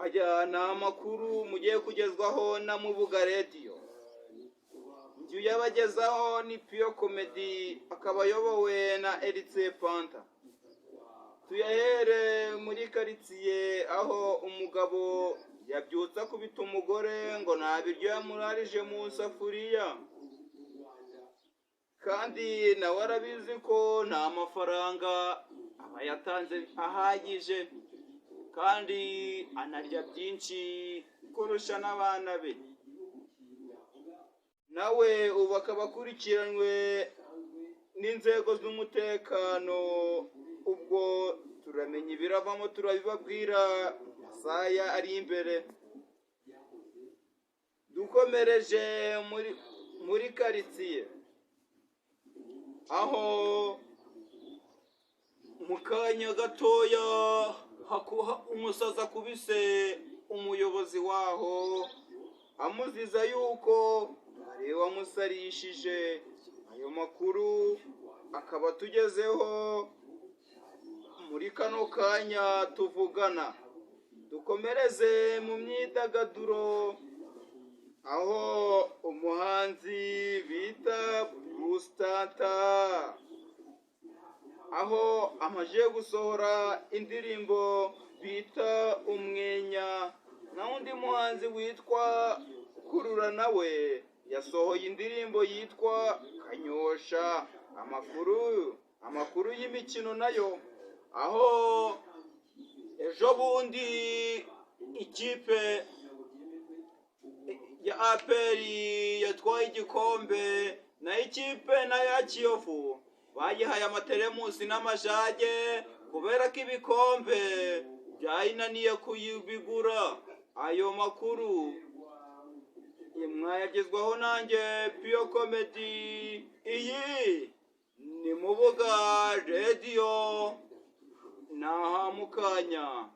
aya ni amakuru mugiye kugezwaho na Mubuga Radio. Njye uyabagezaho ni Pio Comedy, akaba ayobowe na Erice Panta. Tuyahere muri karitsiye aho umugabo yabyutse akubita umugore ngo nta biryo yamurarije mu safuriya, kandi nawe arabizi ko nta mafaranga aba yatanze ahagije, kandi anarya byinshi kurusha n'abana be. Nawe ubu akaba akurikiranywe n'inzego z'umutekano. Ubwo turamenya ibiravamo turabibabwira masaya ari imbere. Dukomereje muri karitsiye aho mu kanya gatoya umusaza akubise umuyobozi waho amuziza yuko ari wamusarishije. Ayo makuru akaba tugezeho muri kano kanya tuvugana. Dukomereze mu myidagaduro aho umuhanzi bita Brustata aho amaze gusohora indirimbo bita Umwenya, na undi muhanzi witwa Kurura nawe yasohoye indirimbo yitwa Kanyosha. Amakuru y'imikino nayo aho ejo bundi ikipe ya APR yatwaye igikombe na ikipe na ya Kiyovu bayihaye amateremusi n'amajage kubera ko ibikombe byayinaniye kuyibigura. Ayo makuru mwayagezwaho nanjye Pio Comedy. Iyi ni Mubuga Radio, naha mukanya.